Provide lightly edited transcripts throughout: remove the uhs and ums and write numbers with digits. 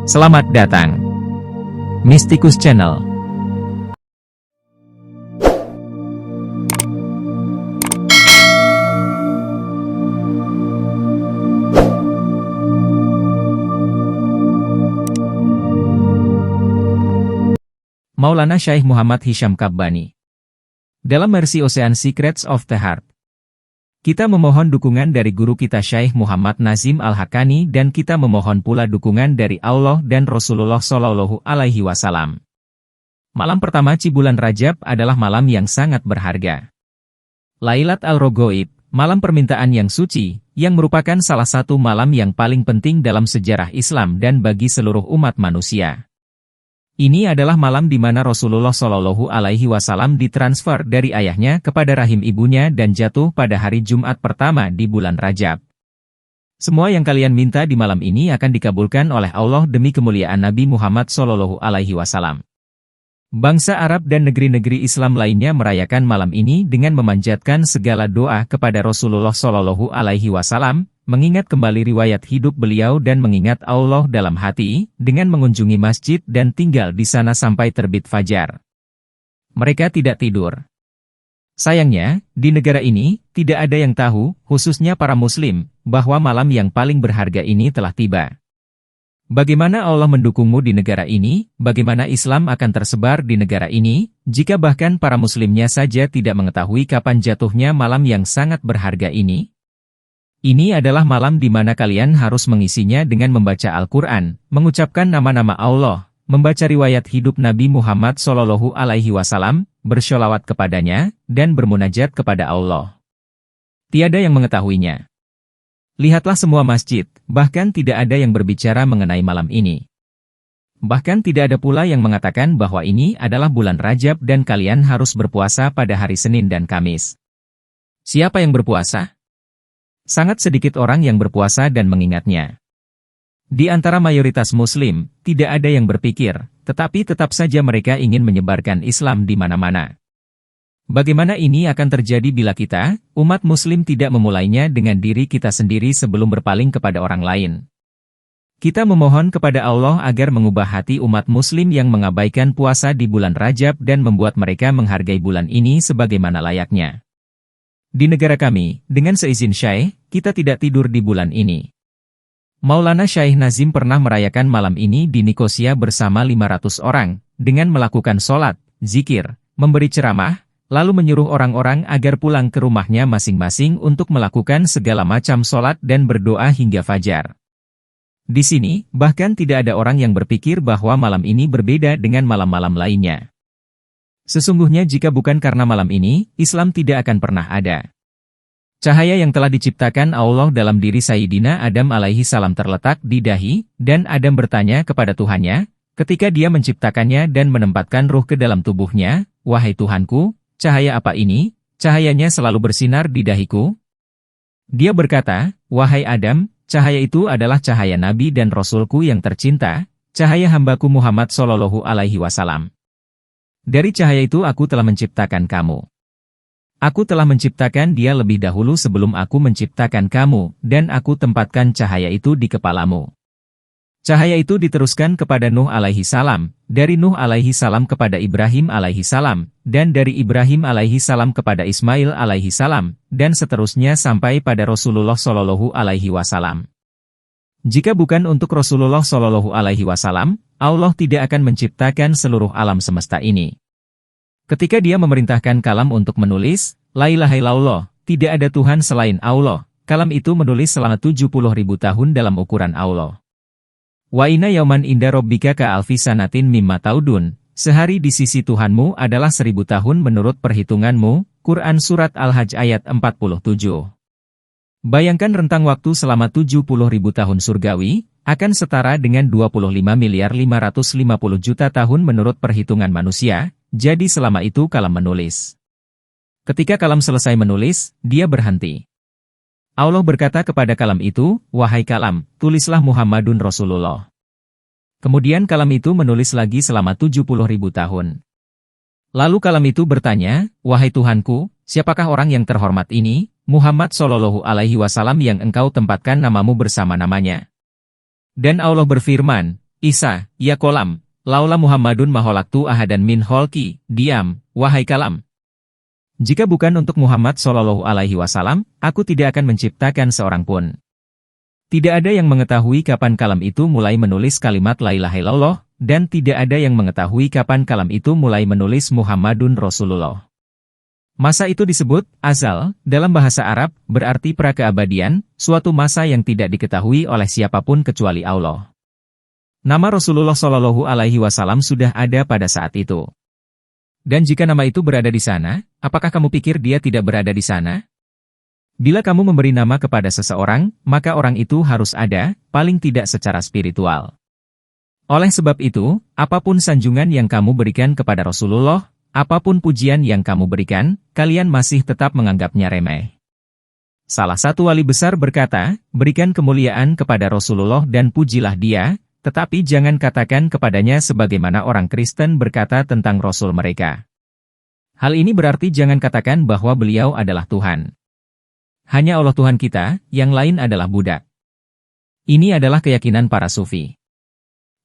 Selamat datang, Mystikus Channel. Maulana Syekh Muhammad Hisham Kabbani. Dalam Mercy Ocean Secrets of the Heart, kita memohon dukungan dari guru kita Syekh Muhammad Nazim Al-Haqqani dan kita memohon pula dukungan dari Allah dan Rasulullah Shallallahu Alaihi Wasallam. Malam pertama Cibulan Rajab adalah malam yang sangat berharga. Lailat Al-Rogoib, malam permintaan yang suci, yang merupakan salah satu malam yang paling penting dalam sejarah Islam dan bagi seluruh umat manusia. Ini adalah malam di mana Rasulullah Shallallahu Alaihi Wasallam ditransfer dari ayahnya kepada rahim ibunya dan jatuh pada hari Jumat pertama di bulan Rajab. Semua yang kalian minta di malam ini akan dikabulkan oleh Allah demi kemuliaan Nabi Muhammad Shallallahu Alaihi Wasallam. Bangsa Arab dan negeri-negeri Islam lainnya merayakan malam ini dengan memanjatkan segala doa kepada Rasulullah Shallallahu Alaihi Wasallam, mengingat kembali riwayat hidup beliau dan mengingat Allah dalam hati, dengan mengunjungi masjid dan tinggal di sana sampai terbit fajar. Mereka tidak tidur. Sayangnya, di negara ini, tidak ada yang tahu, khususnya para muslim, bahwa malam yang paling berharga ini telah tiba. Bagaimana Allah mendukungmu di negara ini, bagaimana Islam akan tersebar di negara ini, jika bahkan para muslimnya saja tidak mengetahui kapan jatuhnya malam yang sangat berharga ini? Ini adalah malam di mana kalian harus mengisinya dengan membaca Al-Quran, mengucapkan nama-nama Allah, membaca riwayat hidup Nabi Muhammad Shallallahu Alaihi Wasallam, bersholawat kepadanya, dan bermunajat kepada Allah. Tiada yang mengetahuinya. Lihatlah semua masjid, bahkan tidak ada yang berbicara mengenai malam ini. Bahkan tidak ada pula yang mengatakan bahwa ini adalah bulan Rajab dan kalian harus berpuasa pada hari Senin dan Kamis. Siapa yang berpuasa? Sangat sedikit orang yang berpuasa dan mengingatnya. Di antara mayoritas Muslim, tidak ada yang berpikir, tetapi tetap saja mereka ingin menyebarkan Islam di mana-mana. Bagaimana ini akan terjadi bila kita, umat Muslim tidak memulainya dengan diri kita sendiri sebelum berpaling kepada orang lain? Kita memohon kepada Allah agar mengubah hati umat Muslim yang mengabaikan puasa di bulan Rajab dan membuat mereka menghargai bulan ini sebagaimana layaknya. Di negara kami, dengan seizin Syekh, kita tidak tidur di bulan ini. Maulana Syekh Nazim pernah merayakan malam ini di Nikosia bersama 500 orang, dengan melakukan sholat, zikir, memberi ceramah, lalu menyuruh orang-orang agar pulang ke rumahnya masing-masing untuk melakukan segala macam sholat dan berdoa hingga fajar. Di sini, bahkan tidak ada orang yang berpikir bahwa malam ini berbeda dengan malam-malam lainnya. Sesungguhnya jika bukan karena malam ini, Islam tidak akan pernah ada. Cahaya yang telah diciptakan Allah dalam diri Sayyidina Adam alaihi salam terletak di dahi, dan Adam bertanya kepada Tuhannya, ketika dia menciptakannya dan menempatkan ruh ke dalam tubuhnya, "Wahai Tuhanku, cahaya apa ini? Cahayanya selalu bersinar di dahiku." Dia berkata, "Wahai Adam, cahaya itu adalah cahaya Nabi dan Rasulku yang tercinta, cahaya hambaku Muhammad Shallallahu Alaihi Wasallam. Dari cahaya itu aku telah menciptakan kamu. Aku telah menciptakan dia lebih dahulu sebelum aku menciptakan kamu, dan aku tempatkan cahaya itu di kepalamu." Cahaya itu diteruskan kepada Nuh alaihi salam, dari Nuh alaihi salam kepada Ibrahim alaihi salam, dan dari Ibrahim alaihi salam kepada Ismail alaihi salam, dan seterusnya sampai pada Rasulullah Shallallahu Alaihi Wasallam. Jika bukan untuk Rasulullah Shallallahu Alaihi Wasallam, Allah tidak akan menciptakan seluruh alam semesta ini. Ketika dia memerintahkan kalam untuk menulis, La ilaha illallah, tidak ada Tuhan selain Allah, kalam itu menulis selama 70.000 tahun dalam ukuran Allah. Wa inna yauman inda rabbika ka alfi sanatin mimma taudun, sehari di sisi Tuhanmu adalah 1000 tahun menurut perhitunganmu, Quran Surat Al-Hajj ayat 47. Bayangkan rentang waktu selama 70.000 tahun surgawi, akan setara dengan 25.550.000.000 tahun menurut perhitungan manusia, jadi selama itu kalam menulis. Ketika kalam selesai menulis, dia berhenti. Allah berkata kepada kalam itu, "Wahai kalam, tulislah Muhammadun Rasulullah." Kemudian kalam itu menulis lagi selama 70.000 tahun. Lalu kalam itu bertanya, "Wahai Tuhanku, siapakah orang yang terhormat ini, Muhammad Shallallahu Alaihi Wasallam yang engkau tempatkan namamu bersama namanya?" Dan Allah berfirman, Isa, ya kolam, laula Muhammadun maholaktu ahadan min holki, diam, wahai kalam. Jika bukan untuk Muhammad Shallallahu Alaihi Wasallam, aku tidak akan menciptakan seorang pun. Tidak ada yang mengetahui kapan kalam itu mulai menulis kalimat la ilaha illallah, dan tidak ada yang mengetahui kapan kalam itu mulai menulis Muhammadun Rasulullah. Masa itu disebut azal, dalam bahasa Arab, berarti prakeabadian, suatu masa yang tidak diketahui oleh siapapun kecuali Allah. Nama Rasulullah Shallallahu Alaihi Wasallam sudah ada pada saat itu. Dan jika nama itu berada di sana, apakah kamu pikir dia tidak berada di sana? Bila kamu memberi nama kepada seseorang, maka orang itu harus ada, paling tidak secara spiritual. Oleh sebab itu, apapun sanjungan yang kamu berikan kepada Rasulullah, apapun pujian yang kamu berikan, kalian masih tetap menganggapnya remeh. Salah satu wali besar berkata, berikan kemuliaan kepada Rasulullah dan pujilah dia, tetapi jangan katakan kepadanya sebagaimana orang Kristen berkata tentang Rasul mereka. Hal ini berarti jangan katakan bahwa beliau adalah Tuhan. Hanya Allah Tuhan kita, yang lain adalah budak. Ini adalah keyakinan para sufi.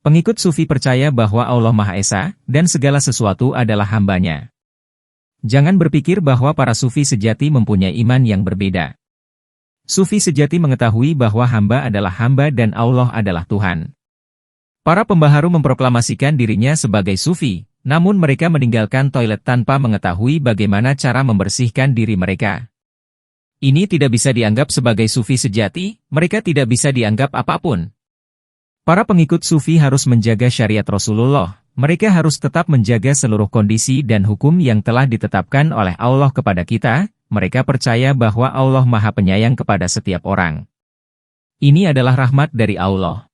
Pengikut sufi percaya bahwa Allah Maha Esa, dan segala sesuatu adalah hambanya. Jangan berpikir bahwa para sufi sejati mempunyai iman yang berbeda. Sufi sejati mengetahui bahwa hamba adalah hamba dan Allah adalah Tuhan. Para pembaharu memproklamasikan dirinya sebagai sufi, namun mereka meninggalkan toilet tanpa mengetahui bagaimana cara membersihkan diri mereka. Ini tidak bisa dianggap sebagai sufi sejati, mereka tidak bisa dianggap apapun. Para pengikut sufi harus menjaga syariat Rasulullah, mereka harus tetap menjaga seluruh kondisi dan hukum yang telah ditetapkan oleh Allah kepada kita, mereka percaya bahwa Allah Maha Penyayang kepada setiap orang. Ini adalah rahmat dari Allah.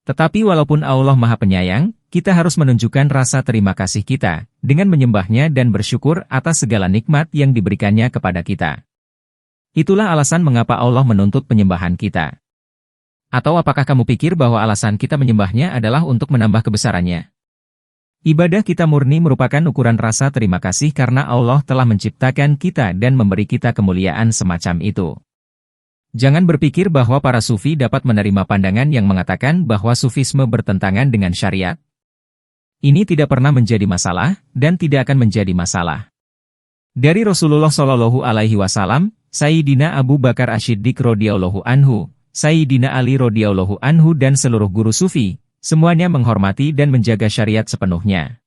Tetapi walaupun Allah Maha Penyayang, kita harus menunjukkan rasa terima kasih kita, dengan menyembahnya dan bersyukur atas segala nikmat yang diberikannya kepada kita. Itulah alasan mengapa Allah menuntut penyembahan kita. Atau apakah kamu pikir bahwa alasan kita menyembahnya adalah untuk menambah kebesarannya? Ibadah kita murni merupakan ukuran rasa terima kasih karena Allah telah menciptakan kita dan memberi kita kemuliaan semacam itu. Jangan berpikir bahwa para sufi dapat menerima pandangan yang mengatakan bahwa sufisme bertentangan dengan syariat. Ini tidak pernah menjadi masalah, dan tidak akan menjadi masalah. Dari Rasulullah Shallallahu Alaihi Wasallam, Sayyidina Abu Bakar Ash-Shiddiq radhiyallahu anhu, Sayyidina Ali radhiyallahu anhu dan seluruh guru sufi, semuanya menghormati dan menjaga syariat sepenuhnya.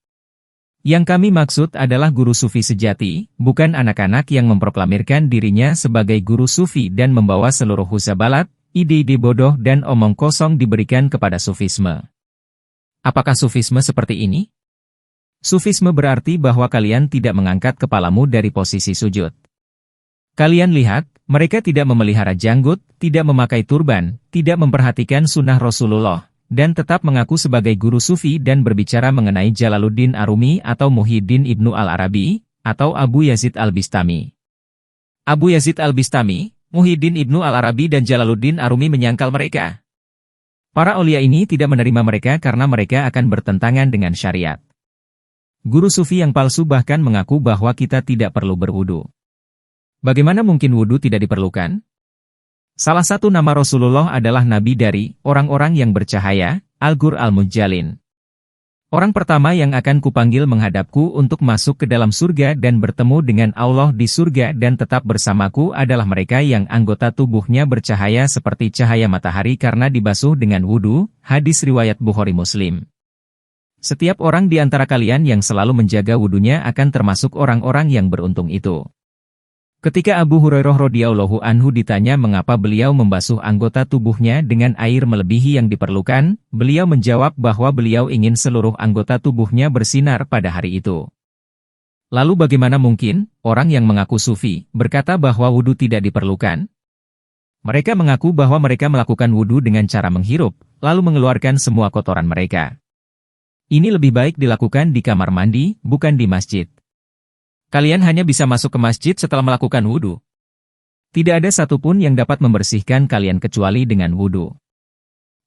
Yang kami maksud adalah guru sufi sejati, bukan anak-anak yang memproklamirkan dirinya sebagai guru sufi dan membawa seluruh huzabalat, ide-ide bodoh dan omong kosong diberikan kepada sufisme. Apakah sufisme seperti ini? Sufisme berarti bahwa kalian tidak mengangkat kepalamu dari posisi sujud. Kalian lihat, mereka tidak memelihara janggut, tidak memakai turban, tidak memperhatikan sunnah Rasulullah, dan tetap mengaku sebagai guru sufi dan berbicara mengenai Jalaluddin Arumi atau Muhyiddin Ibnu Al-Arabi, atau Abu Yazid Al-Bistami. Abu Yazid Al-Bistami, Muhyiddin Ibnu Al-Arabi dan Jalaluddin Arumi menyangkal mereka. Para aulia ini tidak menerima mereka karena mereka akan bertentangan dengan syariat. Guru sufi yang palsu bahkan mengaku bahwa kita tidak perlu berwudu. Bagaimana mungkin wudu tidak diperlukan? Salah satu nama Rasulullah adalah Nabi dari orang-orang yang bercahaya, Al-Ghur Al-Mujjalin. Orang pertama yang akan kupanggil menghadapku untuk masuk ke dalam surga dan bertemu dengan Allah di surga dan tetap bersamaku adalah mereka yang anggota tubuhnya bercahaya seperti cahaya matahari karena dibasuh dengan wudu, hadis riwayat Bukhari Muslim. Setiap orang di antara kalian yang selalu menjaga wudunya akan termasuk orang-orang yang beruntung itu. Ketika Abu Hurairah radhiyallahu anhu ditanya mengapa beliau membasuh anggota tubuhnya dengan air melebihi yang diperlukan, beliau menjawab bahwa beliau ingin seluruh anggota tubuhnya bersinar pada hari itu. Lalu bagaimana mungkin orang yang mengaku sufi berkata bahwa wudu tidak diperlukan? Mereka mengaku bahwa mereka melakukan wudu dengan cara menghirup, lalu mengeluarkan semua kotoran mereka. Ini lebih baik dilakukan di kamar mandi, bukan di masjid. Kalian hanya bisa masuk ke masjid setelah melakukan wudu. Tidak ada satupun yang dapat membersihkan kalian kecuali dengan wudu.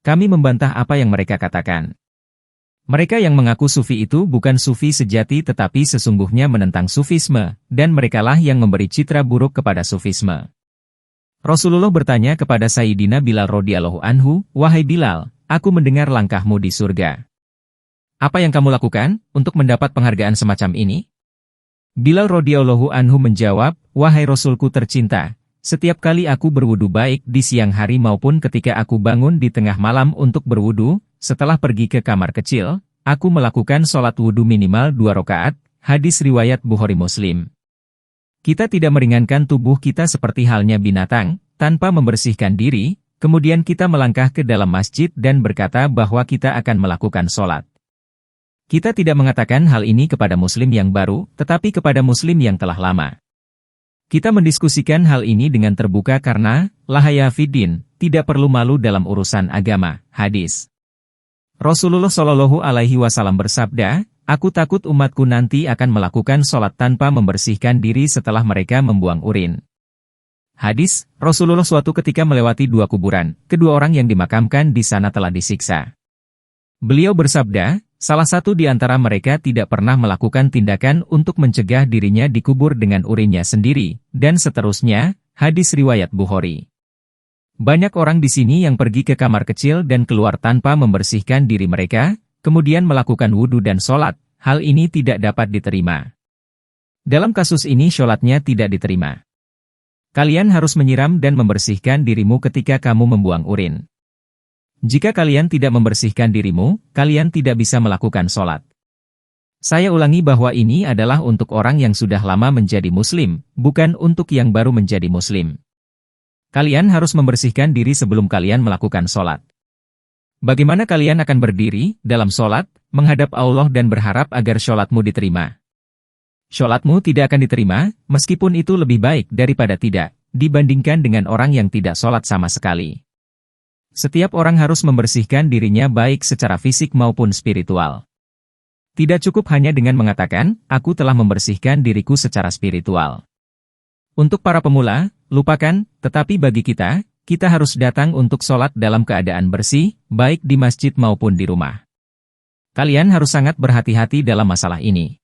Kami membantah apa yang mereka katakan. Mereka yang mengaku sufi itu bukan sufi sejati tetapi sesungguhnya menentang sufisme, dan merekalah yang memberi citra buruk kepada sufisme. Rasulullah bertanya kepada Sayyidina Bilal radhiyallahu anhu, "Wahai Bilal, aku mendengar langkahmu di surga. Apa yang kamu lakukan untuk mendapat penghargaan semacam ini? Bilal radhiyallahu anhu menjawab, wahai Rasulku tercinta, setiap kali aku berwudu baik di siang hari maupun ketika aku bangun di tengah malam untuk berwudu, setelah pergi ke kamar kecil, aku melakukan sholat wudu minimal 2 rakaat, hadis riwayat Bukhari Muslim. Kita tidak meringankan tubuh kita seperti halnya binatang, tanpa membersihkan diri, kemudian kita melangkah ke dalam masjid dan berkata bahwa kita akan melakukan sholat. Kita tidak mengatakan hal ini kepada muslim yang baru, tetapi kepada muslim yang telah lama. Kita mendiskusikan hal ini dengan terbuka karena, lahaya fiddin, tidak perlu malu dalam urusan agama, hadis. Rasulullah Shallallahu Alaihi Wasallam bersabda, aku takut umatku nanti akan melakukan sholat tanpa membersihkan diri setelah mereka membuang urin. Hadis, Rasulullah suatu ketika melewati 2 kuburan, kedua orang yang dimakamkan di sana telah disiksa. Beliau bersabda, salah satu di antara mereka tidak pernah melakukan tindakan untuk mencegah dirinya dikubur dengan urinnya sendiri, dan seterusnya, hadis riwayat Bukhari. Banyak orang di sini yang pergi ke kamar kecil dan keluar tanpa membersihkan diri mereka, kemudian melakukan wudhu dan sholat, hal ini tidak dapat diterima. Dalam kasus ini sholatnya tidak diterima. Kalian harus menyiram dan membersihkan dirimu ketika kamu membuang urin. Jika kalian tidak membersihkan dirimu, kalian tidak bisa melakukan sholat. Saya ulangi bahwa ini adalah untuk orang yang sudah lama menjadi muslim, bukan untuk yang baru menjadi muslim. Kalian harus membersihkan diri sebelum kalian melakukan sholat. Bagaimana kalian akan berdiri dalam sholat, menghadap Allah dan berharap agar sholatmu diterima? Sholatmu tidak akan diterima, meskipun itu lebih baik daripada tidak, dibandingkan dengan orang yang tidak sholat sama sekali. Setiap orang harus membersihkan dirinya baik secara fisik maupun spiritual. Tidak cukup hanya dengan mengatakan, aku telah membersihkan diriku secara spiritual. Untuk para pemula, lupakan, tetapi bagi kita harus datang untuk sholat dalam keadaan bersih, baik di masjid maupun di rumah. Kalian harus sangat berhati-hati dalam masalah ini.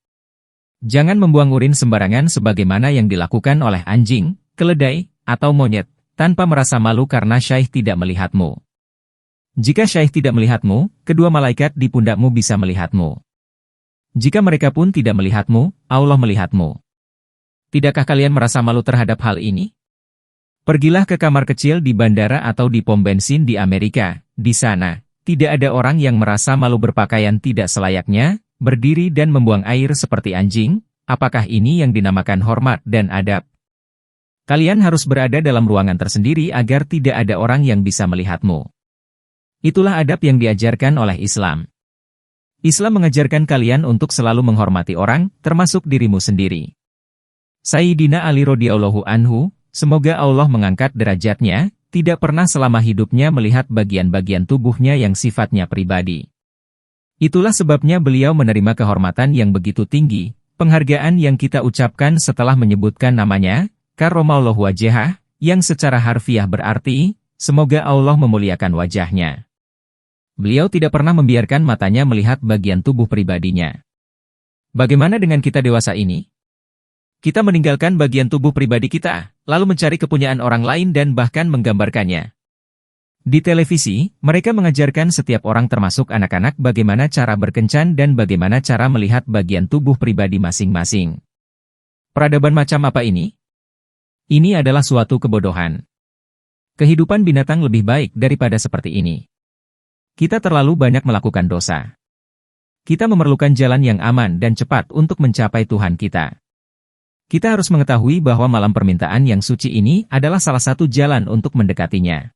Jangan membuang urin sembarangan sebagaimana yang dilakukan oleh anjing, keledai, atau monyet, tanpa merasa malu karena Syekh tidak melihatmu. Jika Syekh tidak melihatmu, kedua malaikat di pundakmu bisa melihatmu. Jika mereka pun tidak melihatmu, Allah melihatmu. Tidakkah kalian merasa malu terhadap hal ini? Pergilah ke kamar kecil di bandara atau di pom bensin di Amerika. Di sana, tidak ada orang yang merasa malu berpakaian tidak selayaknya, berdiri dan membuang air seperti anjing. Apakah ini yang dinamakan hormat dan adab? Kalian harus berada dalam ruangan tersendiri agar tidak ada orang yang bisa melihatmu. Itulah adab yang diajarkan oleh Islam. Islam mengajarkan kalian untuk selalu menghormati orang, termasuk dirimu sendiri. Sayyidina Ali radhiyallahu anhu, semoga Allah mengangkat derajatnya, tidak pernah selama hidupnya melihat bagian-bagian tubuhnya yang sifatnya pribadi. Itulah sebabnya beliau menerima kehormatan yang begitu tinggi, penghargaan yang kita ucapkan setelah menyebutkan namanya, karramallahu wajhah, yang secara harfiah berarti, semoga Allah memuliakan wajahnya. Beliau tidak pernah membiarkan matanya melihat bagian tubuh pribadinya. Bagaimana dengan kita dewasa ini? Kita meninggalkan bagian tubuh pribadi kita, lalu mencari kepunyaan orang lain dan bahkan menggambarkannya. Di televisi, mereka mengajarkan setiap orang termasuk anak-anak bagaimana cara berkencan dan bagaimana cara melihat bagian tubuh pribadi masing-masing. Peradaban macam apa ini? Ini adalah suatu kebodohan. Kehidupan binatang lebih baik daripada seperti ini. Kita terlalu banyak melakukan dosa. Kita memerlukan jalan yang aman dan cepat untuk mencapai Tuhan kita. Kita harus mengetahui bahwa malam permintaan yang suci ini adalah salah satu jalan untuk mendekatinya.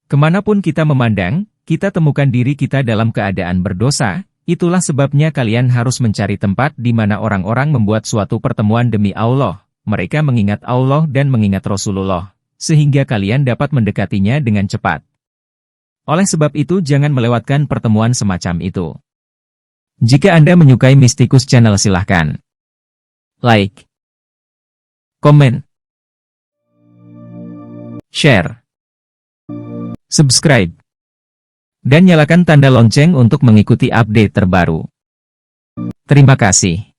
Kemanapun kita memandang, kita temukan diri kita dalam keadaan berdosa, itulah sebabnya kalian harus mencari tempat di mana orang-orang membuat suatu pertemuan demi Allah, mereka mengingat Allah dan mengingat Rasulullah, sehingga kalian dapat mendekatinya dengan cepat. Oleh sebab itu jangan melewatkan pertemuan semacam itu. Jika Anda menyukai Mistikus Channel silahkan like, komen, share, subscribe, dan nyalakan tanda lonceng untuk mengikuti update terbaru. Terima kasih.